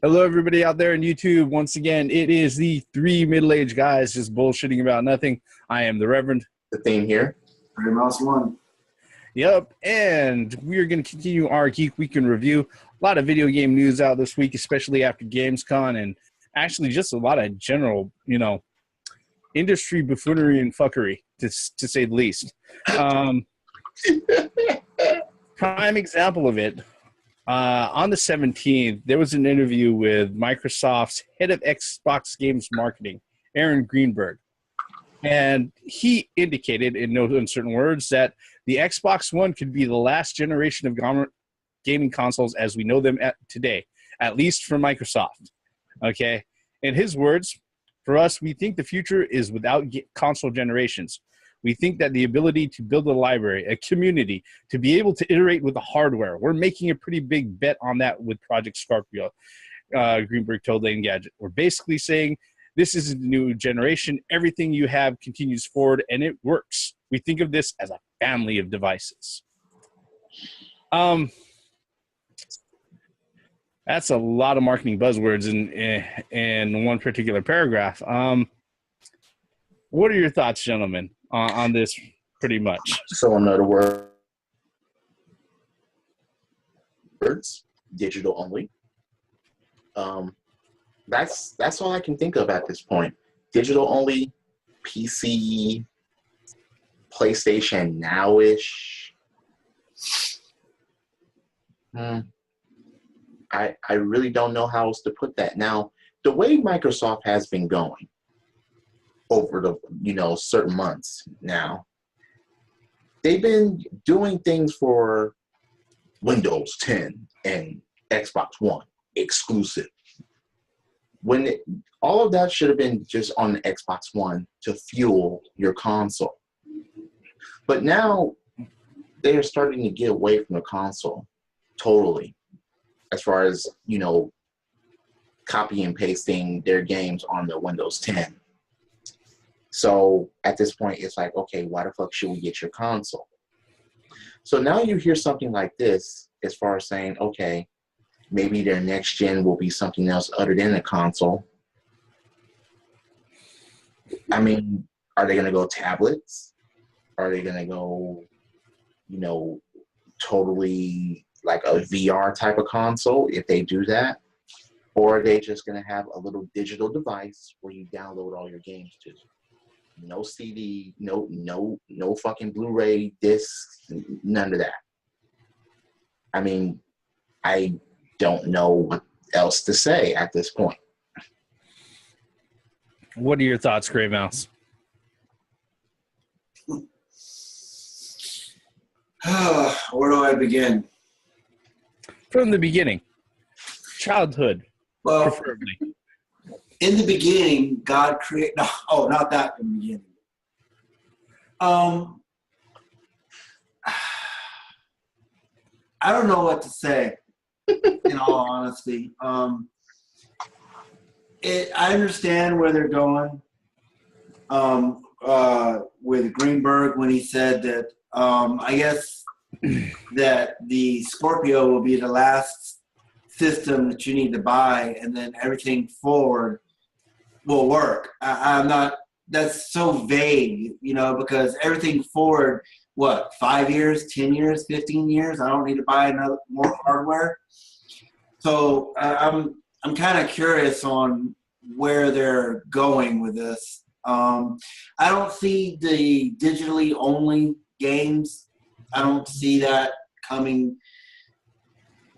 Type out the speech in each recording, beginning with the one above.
Hello, everybody out there on YouTube. Once again, it is the three middle-aged guys just bullshitting about nothing. I am the Reverend. The theme here. Very mouse one. Yep, and we're going to continue our Geek Week in Review. A lot of video game news out this week, especially after Gamescom, and actually just a lot of general, industry buffoonery and fuckery, to say the least. Prime example of it. On the 17th, there was an interview with Microsoft's head of Xbox games marketing, Aaron Greenberg. And he indicated, in no uncertain words, that the Xbox One could be the last generation of gaming consoles as we know them today, at least for Microsoft. Okay? In his words, for us, we think the future is without console generations. We think that the ability to build a library, a community, to be able to iterate with the hardware, we're making a pretty big bet on that with Project Scorpio, Greenberg told Lane Gadget. We're basically saying this is a new generation. Everything you have continues forward, and it works. We think of this as a family of devices. That's a lot of marketing buzzwords in one particular paragraph. What are your thoughts, gentlemen, on this pretty much? So in other words, digital only. That's all I can think of at this point. Digital only, PC, PlayStation now-ish. I really don't know how else to put that. Now, the way Microsoft has been going over the certain months now, they've been doing things for Windows 10 and Xbox One exclusive. All of that should have been just on the Xbox One to fuel your console. But now they are starting to get away from the console totally, as far as, copy and pasting their games on the Windows 10. So at this point, it's like, okay, why the fuck should we get your console? So now you hear something like this as far as saying, okay, maybe their next gen will be something else other than a console. I mean, are they going to go tablets? Are they going to go, totally like a VR type of console if they do that? Or are they just going to have a little digital device where you download all your games to? No CD, no fucking Blu-ray discs, none of that. I mean, I don't know what else to say at this point. What are your thoughts, Gray Mouse? Where do I begin? From the beginning. Childhood, Well, preferably. in the beginning, God created. No, not that in the beginning. I don't know what to say. In all honesty, I understand where they're going. With Greenberg when he said that, I guess that the Scorpio will be the last system that you need to buy, and then everything forward will work. I'm not. That's so vague, because everything forward, 5 years, 10 years, 15 years? I don't need to buy more hardware. So I'm kind of curious on where they're going with this. I don't see the digitally only games. I don't see that coming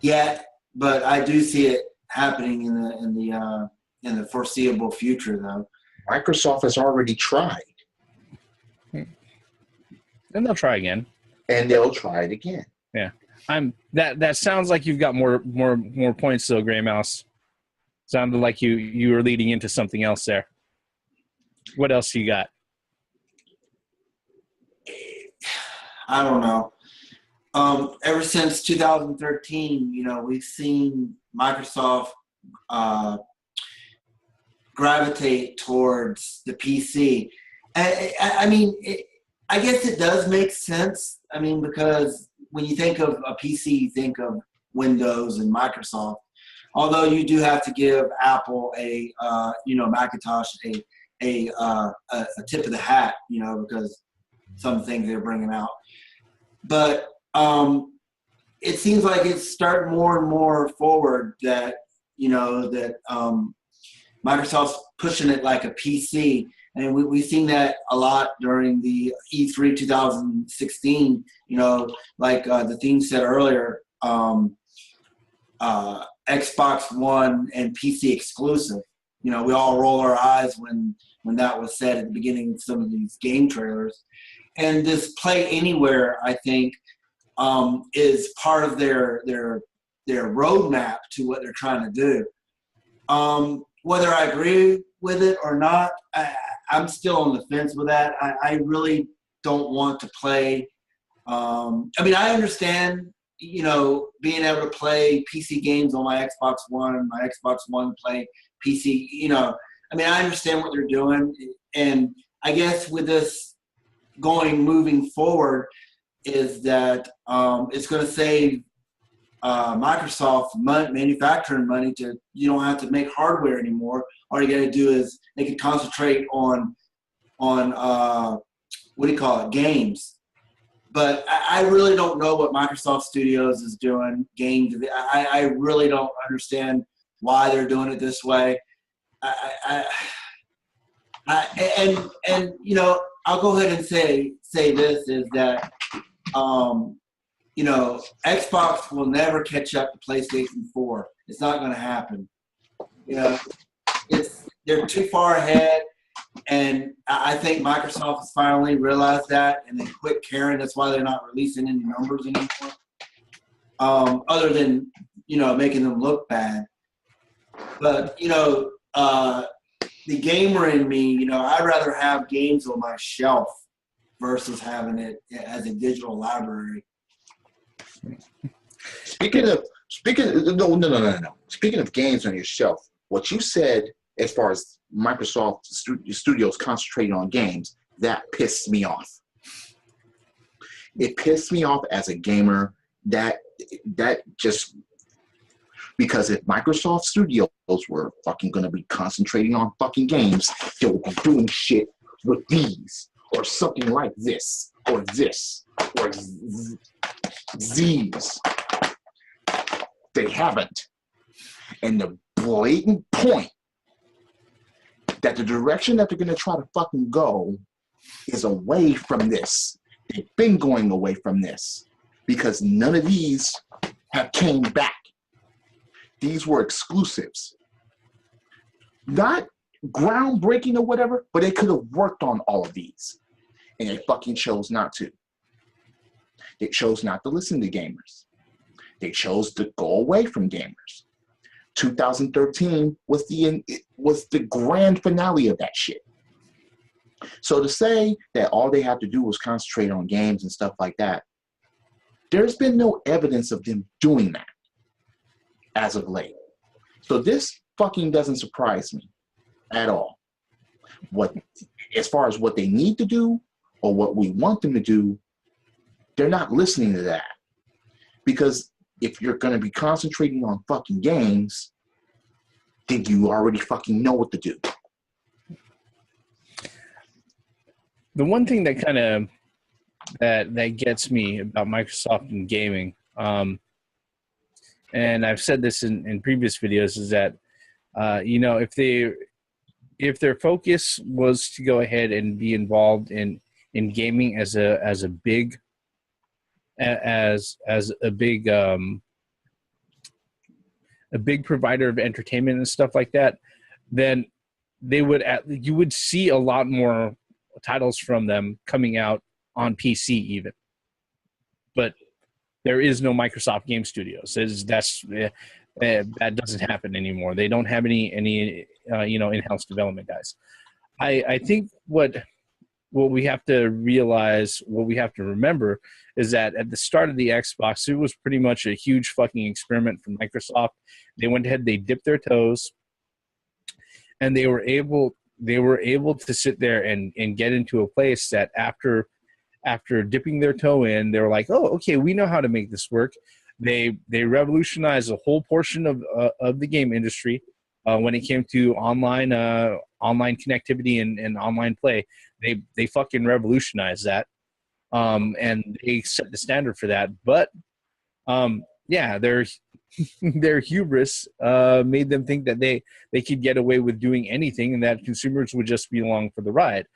yet, but I do see it happening in the foreseeable future, though. Microsoft has already tried. And they'll try again. And they'll try it again. Yeah. That sounds like you've got more points though, Gray Mouse. Sounded like you were leading into something else there. What else you got? I don't know. Ever since 2013, we've seen Microsoft gravitate towards the PC. I mean, I guess it does make sense. I mean, because when you think of a PC, you think of Windows and Microsoft. Although you do have to give Apple Macintosh a tip of the hat, because some things they're bringing out. But it seems like it's starting more and more forward that Microsoft's pushing it like a PC. And we've seen that a lot during the E3 2016, like the theme said earlier, Xbox One and PC exclusive. We all roll our eyes when that was said at the beginning of some of these game trailers. And this Play Anywhere, I think, is part of their roadmap to what they're trying to do. Whether I agree with it or not, I'm still on the fence with that. I really don't want to play. I understand, being able to play PC games on my Xbox One Play PC, I understand what they're doing. And I guess with this moving forward is that it's going to save Microsoft manufacturing money. You don't have to make hardware anymore. All you got to do is they can concentrate on games. But I really don't know what Microsoft Studios is doing. Games. I really don't understand why they're doing it this way. I'll go ahead and say this is that Xbox will never catch up to PlayStation 4. It's not going to happen. They're too far ahead, and I think Microsoft has finally realized that, and they quit caring. That's why they're not releasing any numbers anymore, other than making them look bad. But the gamer in me, I'd rather have games on my shelf versus having it as a digital library. Speaking of Speaking of games on your shelf, what you said as far as Microsoft Studios concentrating on games, that pissed me off. It pissed me off as a gamer. That just because if Microsoft Studios were fucking going to be concentrating on fucking games, they would be doing shit with these or something like this or this or these. They haven't. And the blatant point that the direction that they're going to try to fucking go is away from this. They've been going away from this because none of these have came back. These were exclusives. Not groundbreaking or whatever, but they could have worked on all of these. And they fucking chose not to. They chose not to listen to gamers. They chose to go away from gamers. 2013 was the grand finale of that shit. So to say that all they have to do was concentrate on games and stuff like that, there's been no evidence of them doing that as of late. So this fucking doesn't surprise me at all. As far as what they need to do or what we want them to do, they're not listening to that. Because if you're going to be concentrating on fucking games, then you already fucking know what to do. The one thing that kind of that gets me about Microsoft and gaming, and I've said this in previous videos, is that if their focus was to go ahead and be involved in gaming as a big provider of entertainment and stuff like that, then you would see a lot more titles from them coming out on PC even. But there is no Microsoft Game Studios. That doesn't happen anymore. They don't have any in-house development guys. I think what we have to realize, what we have to remember, is that at the start of the Xbox, it was pretty much a huge fucking experiment from Microsoft. They went ahead, they dipped their toes, and they were able to sit there and get into a place that after dipping their toe in, they were like, oh, okay, we know how to make this work. They revolutionized a whole portion of the game industry when it came to online connectivity and online play. They fucking revolutionized that, and they set the standard for that. But yeah, their hubris made them think that they could get away with doing anything, and that consumers would just be along for the ride.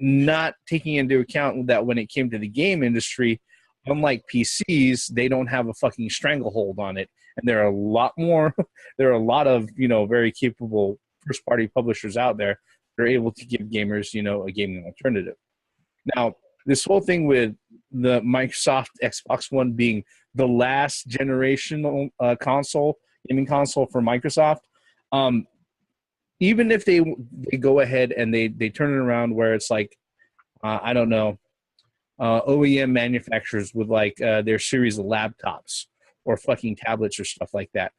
Not taking into account that when it came to the game industry, unlike PCs, they don't have a fucking stranglehold on it, and there are a lot more. There are a lot of very capable first-party publishers out there that are able to give gamers a gaming alternative. Now, this whole thing with the Microsoft Xbox One being the last generational gaming console for Microsoft, even if they go ahead and they turn it around where it's like, I don't know, OEM manufacturers with like their series of laptops or fucking tablets or stuff like that.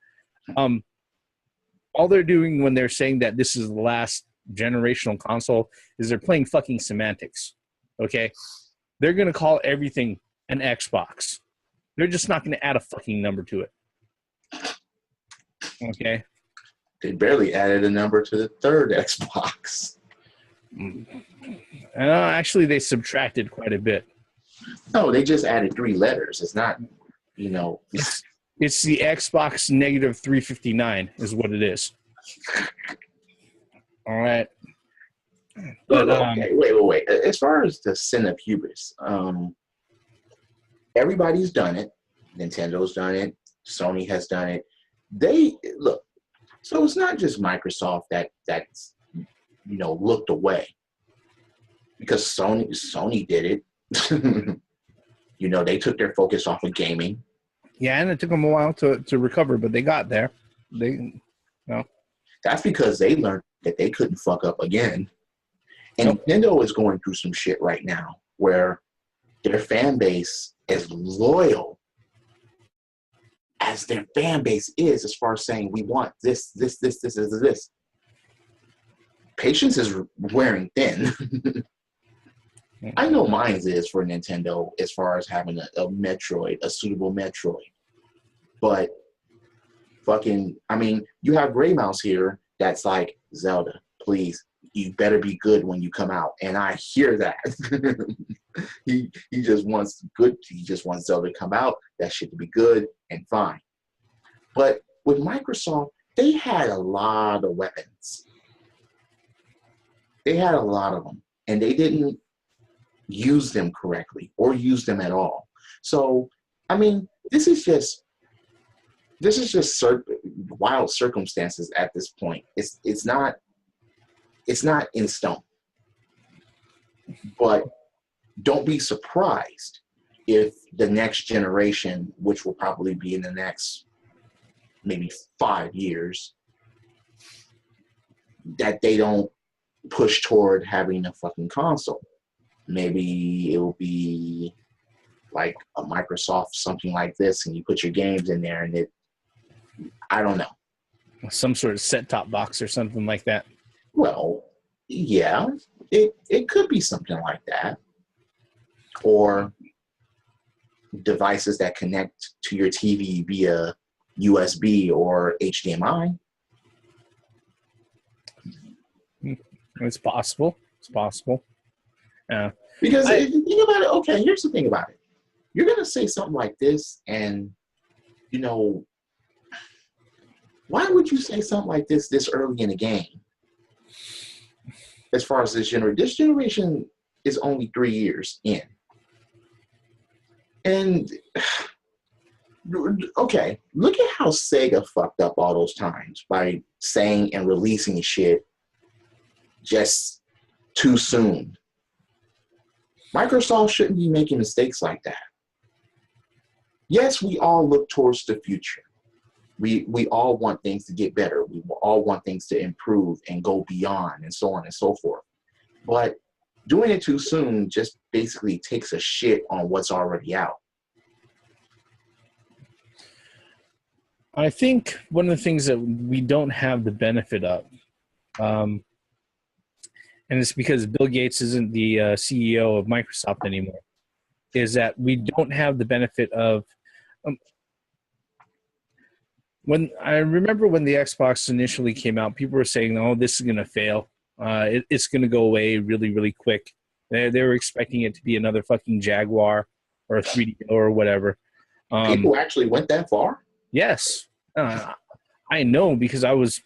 All they're doing when they're saying that this is the last generational console is they're playing fucking semantics. Okay? They're going to call everything an Xbox. They're just not going to add a fucking number to it. Okay? They barely added a number to the third Xbox. Actually, they subtracted quite a bit. No, they just added 3 letters. It's not, It's the Xbox negative 359 is what it is. All right. But, okay, wait. As far as the sin of hubris, everybody's done it. Nintendo's done it. Sony has done it. Look. So it's not just Microsoft that's looked away, because Sony did it. They took their focus off of gaming. Yeah, and it took them a while to recover, but they got there. That's because they learned that they couldn't fuck up again. And Nintendo is going through some shit right now where their fan base is loyal as their fan base is, as far as saying, we want this. Patience is wearing thin. I know mine is for Nintendo as far as having a suitable Metroid. But you have Gray Mouse here that's like, Zelda, please, you better be good when you come out. And I hear that. He just wants Zelda to come out, that shit to be good and fine. But with Microsoft, they had a lot of weapons. They had a lot of them, and they didn't use them correctly or use them at all. So, this is just wild circumstances at this point. It's not in stone. But don't be surprised if the next generation, which will probably be in the next maybe 5 years, that they don't push toward having a fucking console. Maybe it will be like a Microsoft, something like this, and you put your games in there, and I don't know. Some sort of set-top box or something like that. Well, yeah, it could be something like that. Or devices that connect to your TV via USB or HDMI. It's possible. Because if you think about it, okay, here's the thing about it. You're going to say something like this, and, why would you say something like this early in the game? As far as this generation is only 3 years in. And, okay, look at how Sega fucked up all those times by saying and releasing shit just too soon. Microsoft shouldn't be making mistakes like that. Yes, we all look towards the future. We all want things to get better. We all want things to improve and go beyond and so on and so forth. But doing it too soon just basically takes a shit on what's already out. I think one of the things that we don't have the benefit of, and it's because Bill Gates isn't the CEO of Microsoft anymore, is that we don't have the benefit of when I remember when the Xbox initially came out, people were saying, "Oh, this is going to fail. It's going to go away really, really quick." They were expecting it to be another fucking Jaguar or a 3DO or whatever. People actually went that far? Yes, I know because I was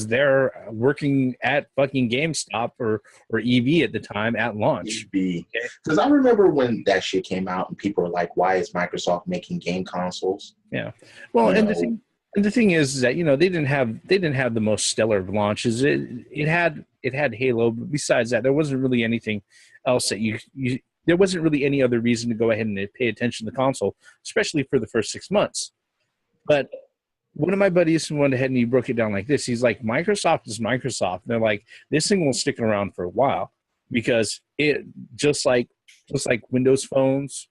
there working at fucking GameStop or EV at the time at launch. Because I remember when that shit came out and people were like, "Why is Microsoft making game consoles?" Yeah, well, and the thing is that they didn't have the most stellar of launches. It had Halo, but besides that, there wasn't really anything else that there wasn't really any other reason to go ahead and pay attention to the console, especially for the first 6 months. But one of my buddies went ahead and he broke it down like this. He's like, Microsoft is Microsoft. And they're like, this thing will stick around for a while because it just like Windows phones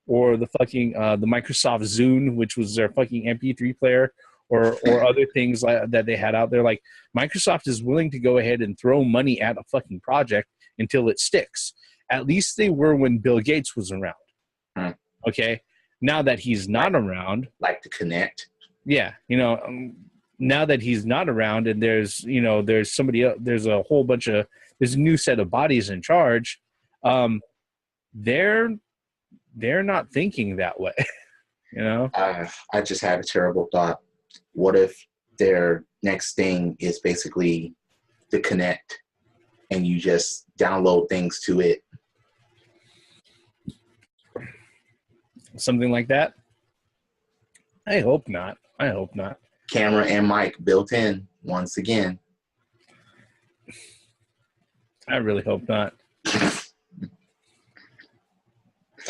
or the fucking the Microsoft Zune, which was their fucking MP3 player, or other things that they had out there. Like, Microsoft is willing to go ahead and throw money at a fucking project until it sticks. At least they were when Bill Gates was around. Okay, now that he's not around, like to connect. Yeah, now that he's not around, and there's somebody else, there's a new set of bodies in charge. They're not thinking that way. I just had a terrible thought. What if their next thing is basically the Connect, and you just download things to it? Something like that? I hope not. Camera and mic built in once again. I really hope not.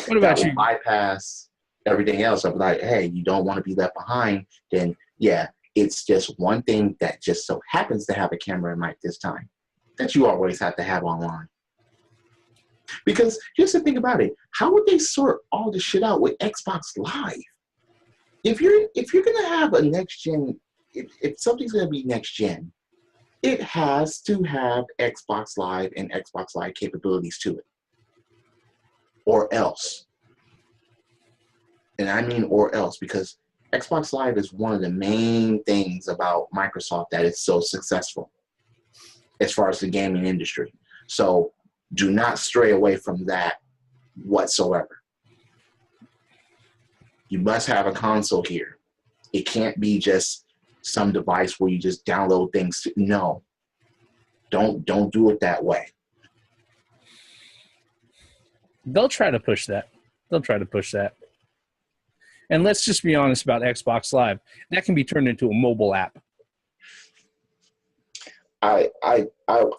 What about you? Bypass everything else. I'm like, hey, you don't want to be left behind. Then, yeah, it's just one thing that just so happens to have a camera and mic this time that you always have to have online. Because here's the thing about it. How would they sort all this shit out with Xbox Live? If you're gonna have a next gen, if something's gonna be next gen, it has to have Xbox Live and Xbox Live capabilities to it, or else. And I mean or else, because Xbox Live is one of the main things about Microsoft that is so successful as far as the gaming industry. So do not stray away from that whatsoever. You must have a console here. It can't be just some device where you just download things. No. Don't do it that way. They'll try to push that. And let's just be honest about Xbox Live. That can be turned into a mobile app. I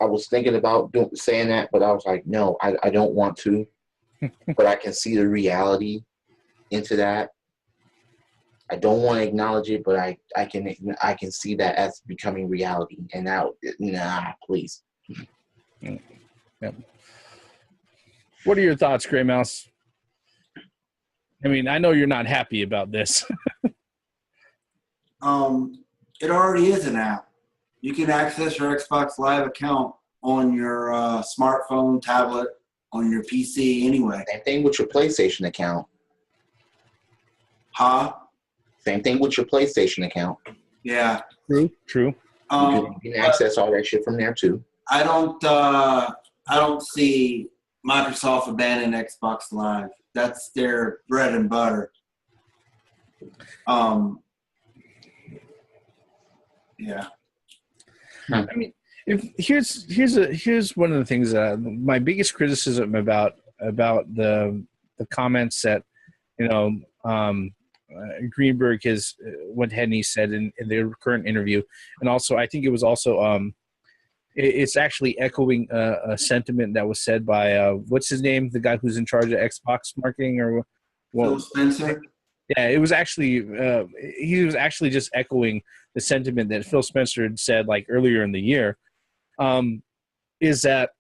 was thinking about saying that, but I was like, no, I don't want to. But I can see the reality into that. I don't want to acknowledge it, but I can see that as becoming reality. And now, nah, please. Yep. What are your thoughts, Gray Mouse? I mean, I know you're not happy about this. It already is an app. You can access your Xbox Live account on your smartphone, tablet, on your PC, anyway. Same thing with your PlayStation account. Huh? Same thing with your PlayStation account. Yeah. True. You can access all that shit from there too. I don't see Microsoft abandoning Xbox Live. That's their bread and butter. Yeah. I mean, here's one of the things that my biggest criticism about the comments that Greenberg has went ahead and he said in their current interview, and also I think it was also it's actually echoing a sentiment that was said by what's his name, the guy who's in charge of Xbox marketing, or Phil Spencer. Yeah, it was actually he was actually just echoing the sentiment that Phil Spencer had said like earlier in the year. Is that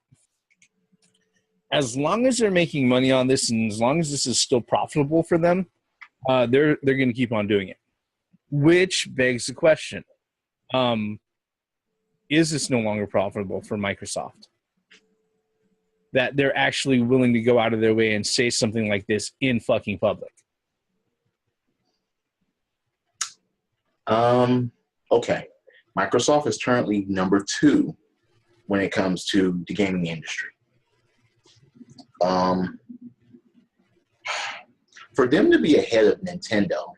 as long as they're making money on this and as long as this is still profitable for them, they're going to keep on doing it. Which begs the question: is this no longer profitable for Microsoft? That they're actually willing to go out of their way and say something like this in fucking public. Okay. Microsoft is currently number 2 when it comes to the gaming industry. For them to be ahead of Nintendo,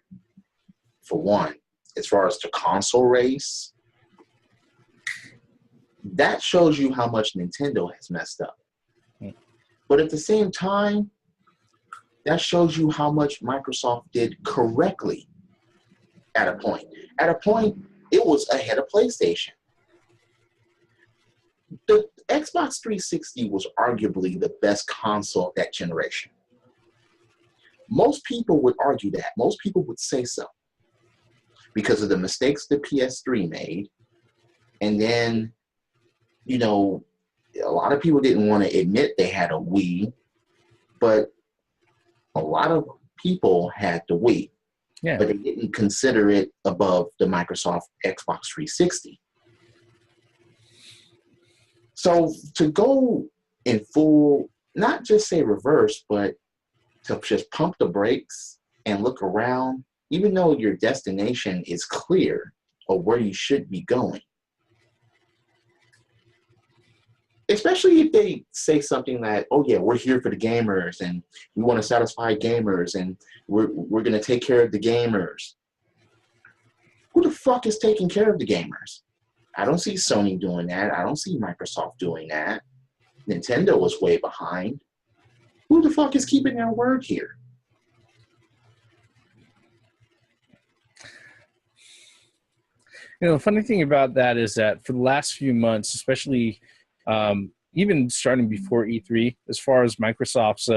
for one, as far as the console race, that shows you how much Nintendo has messed up. But at the same time, that shows you how much Microsoft did correctly at a point. At a point, it was ahead of PlayStation. The Xbox 360 was arguably the best console of that generation. Most people would argue that. Most people would say so. Because of the mistakes the PS3 made. And then, you know, a lot of people didn't want to admit they had a Wii. But a lot of people had the Wii. Yeah. But they didn't consider it above the Microsoft Xbox 360. So to go in full, not just say reverse, but to just pump the brakes and look around, even though your destination is clear of where you should be going. Especially if they say something that, oh yeah, we're here for the gamers and we want to satisfy gamers and we're going to take care of the gamers. Who the fuck is taking care of the gamers? I don't see Sony doing that. I don't see Microsoft doing that. Nintendo was way behind. Who the fuck is keeping their word here? You know, the funny thing about that is that for the last few months, especially even starting before E3, as far as Microsoft's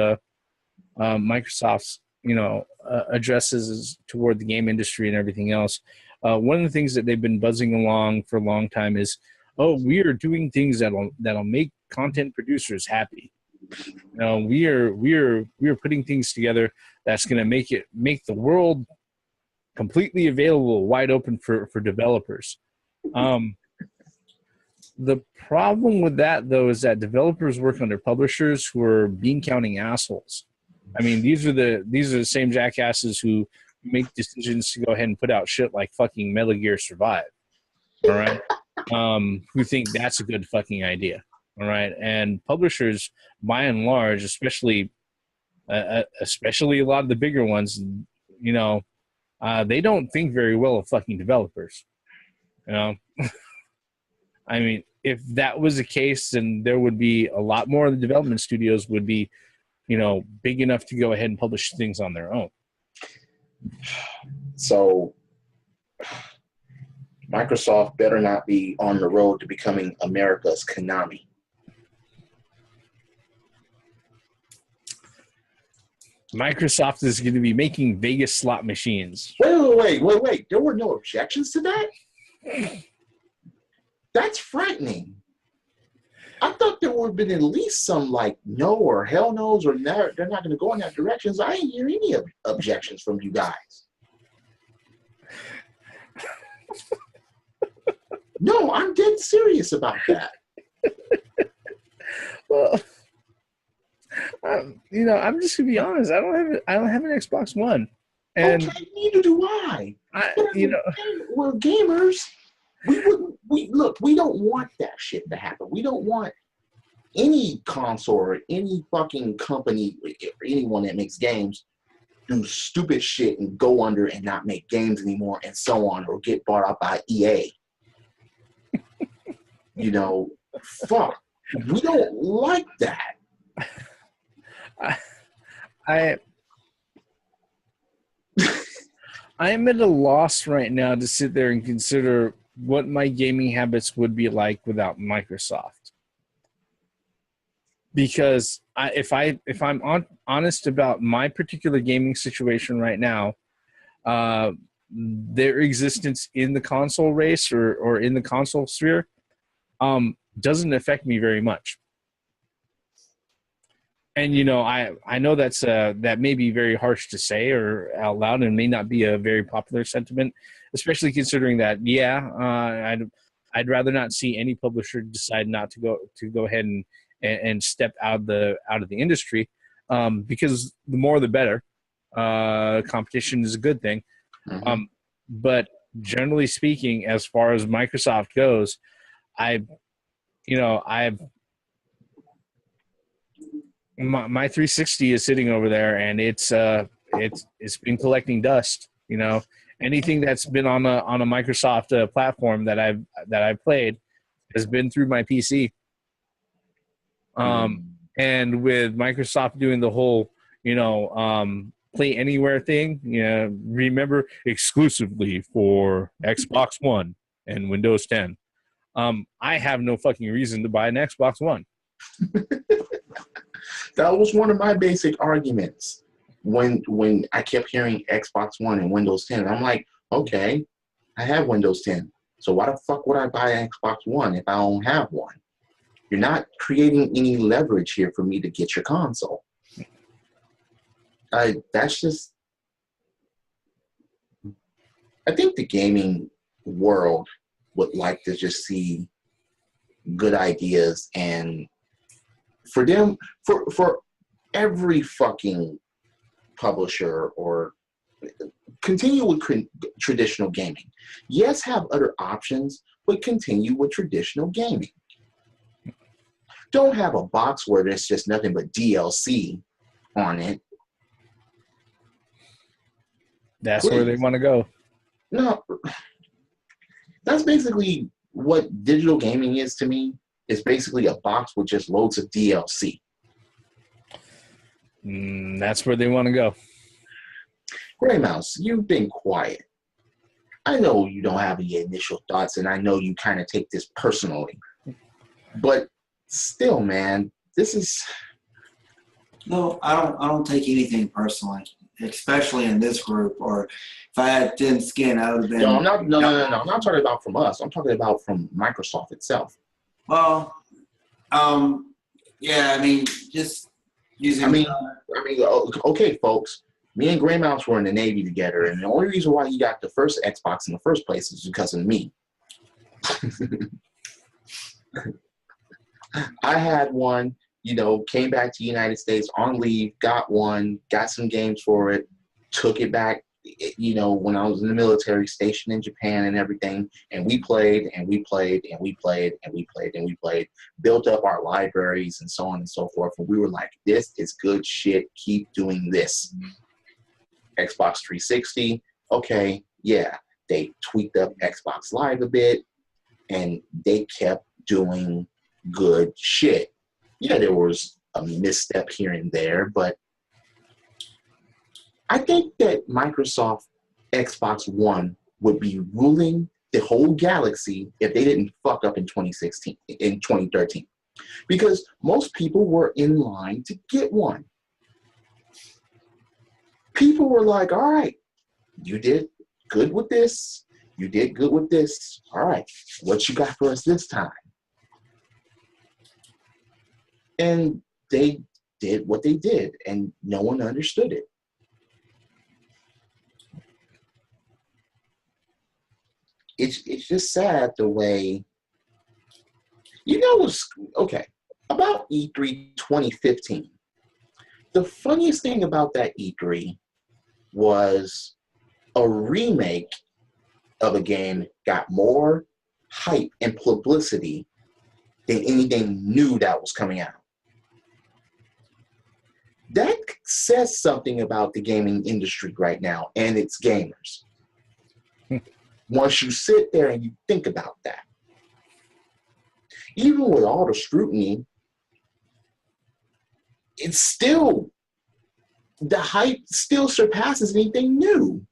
addresses toward the game industry and everything else, one of the things that they've been buzzing along for a long time is, oh, we are doing things that'll make content producers happy. You know, we are putting things together that's going to make the world completely available, wide open for developers. The problem with that, though, is that developers work under publishers who are bean-counting assholes. I mean, these are the same jackasses who make decisions to go ahead and put out shit like fucking Metal Gear Survive. All right, who think that's a good fucking idea. All right, and publishers, by and large, especially a lot of the bigger ones, you know, they don't think very well of fucking developers. You know, I mean, if that was the case, then there would be a lot more of the development studios would be, you know, big enough to go ahead and publish things on their own. So Microsoft better not be on the road to becoming America's Konami. Microsoft is going to be making Vegas slot machines. Wait. There were no objections to that? That's frightening. I thought there would have been at least some like no or hell no's or they're not going to go in that direction. So I didn't hear any objections from you guys. No, I'm dead serious about that. Well, you know, I'm just gonna be honest. I don't have an Xbox One, and okay, neither do I. You know, we're gamers. We don't want that shit to happen. We don't want any console or any fucking company or anyone that makes games do stupid shit and go under and not make games anymore and so on, or get bought out by EA. You know, fuck. We don't like that. I am at a loss right now to sit there and consider what my gaming habits would be like without Microsoft. Because if I'm honest about my particular gaming situation right now, their existence in the console race or in the console sphere doesn't affect me very much. And, you know, I know that may be very harsh to say or out loud and may not be a very popular sentiment, especially considering that, I'd rather not see any publisher decide not to go ahead and step out of the industry, because the more the better. Competition is a good thing. Mm-hmm. But generally speaking, as far as Microsoft goes, I've my 360 is sitting over there, and it's been collecting dust. Anything that's been on a Microsoft platform that I've played has been through my PC. And with Microsoft doing the whole, play anywhere thing, remember, exclusively for Xbox One and Windows 10. I have no fucking reason to buy an Xbox One. That was one of my basic arguments when I kept hearing Xbox One and Windows 10. I'm like, okay, I have Windows 10. So why the fuck would I buy an Xbox One if I don't have one? You're not creating any leverage here for me to get your console. That's just... I think the gaming world would like to just see good ideas, and for them, for every fucking publisher, or continue with traditional gaming. Yes, have other options, but continue with traditional gaming. Don't have a box where there's just nothing but DLC on it. That's where they want to go. No, that's basically what digital gaming is to me. It's basically a box with just loads of DLC. That's where they want to go. Gray Mouse, you've been quiet. I know you don't have any initial thoughts, and I know you kind of take this personally. But still, man, this is... No, I don't take anything personally, especially in this group. Or if I had thin skin, I would have been... No, I'm not, no. I'm not talking about from us. I'm talking about from Microsoft itself. Well, yeah, I mean, just using... Okay, folks. Me and Gray Mouse were in the Navy together, and the only reason why he got the first Xbox in the first place is because of me. I had one, came back to the United States on leave, got one, got some games for it, took it back, when I was in the military, stationed in Japan and everything, and we played, and we played, and we played, and we played, and we played, built up our libraries and so on and so forth, and we were like, this is good shit, keep doing this. Xbox 360, okay, yeah, they tweaked up Xbox Live a bit, and they kept doing good shit. Yeah, there was a misstep here and there, but I think that Microsoft Xbox One would be ruling the whole galaxy if they didn't fuck up in 2013. Because most people were in line to get one. People were like, all right, you did good with this. You did good with this. All right, what you got for us this time? And they did what they did, and no one understood it. It's just sad the way, okay, about E3 2015. The funniest thing about that E3 was a remake of a game got more hype and publicity than anything new that was coming out. That says something about the gaming industry right now and its gamers. Once you sit there and you think about that, even with all the scrutiny, it's still, the hype still surpasses anything new.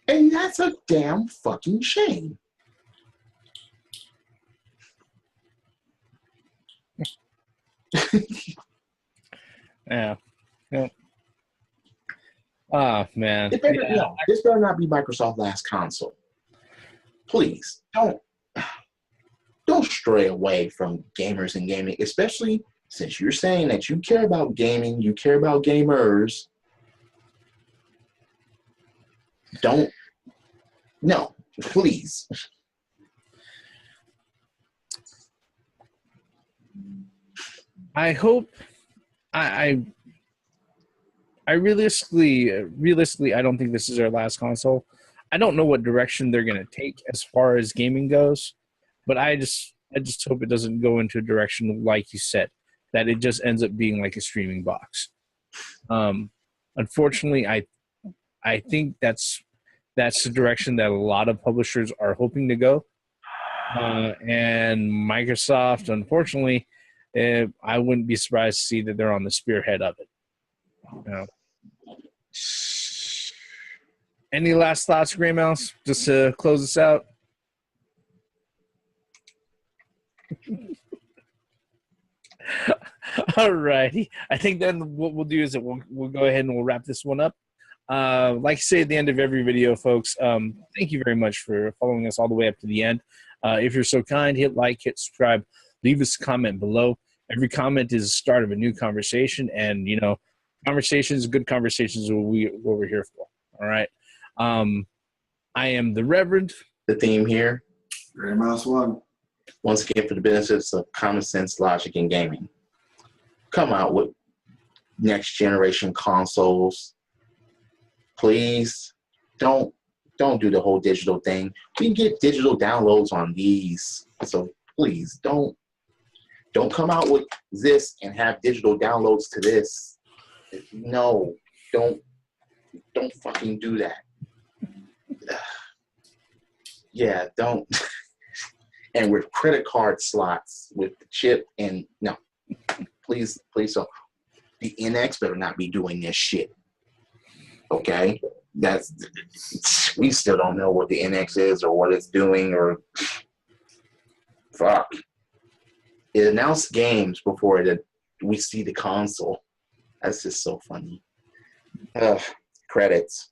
And that's a damn fucking shame. Yeah. Oh, man. This better not be Microsoft's last console. Please, don't stray away from gamers and gaming, especially since you're saying that you care about gaming, you care about gamers. No, please. I hope I realistically, I don't think this is our last console. I don't know what direction they're going to take as far as gaming goes, but I just hope it doesn't go into a direction like you said, that it just ends up being like a streaming box. Unfortunately, I think that's the direction that a lot of publishers are hoping to go, and Microsoft, unfortunately, I wouldn't be surprised to see that they're on the spearhead of it. You know. Any last thoughts, Gray Mouse, just to close this out? All righty. I think then what we'll do is that we'll go ahead and we'll wrap this one up. Like I say at the end of every video, folks, thank you very much for following us all the way up to the end. If you're so kind, hit like, hit subscribe, leave us a comment below. Every comment is the start of a new conversation, and, you know, good conversations are what we're here for. All right. I am the Reverend. The theme here. Gray Mouse 1. Once again, for the benefits of common sense, logic, and gaming. Come out with next generation consoles. Please don't do the whole digital thing. We can get digital downloads on these. So please don't come out with this and have digital downloads to this. No, don't fucking do that. Yeah, don't. And with credit card slots with the chip, and no, please don't. The NX better not be doing this shit. Okay, we still don't know what the NX is or what it's doing, or fuck. It announced games before we see the console. That's just so funny. Credits.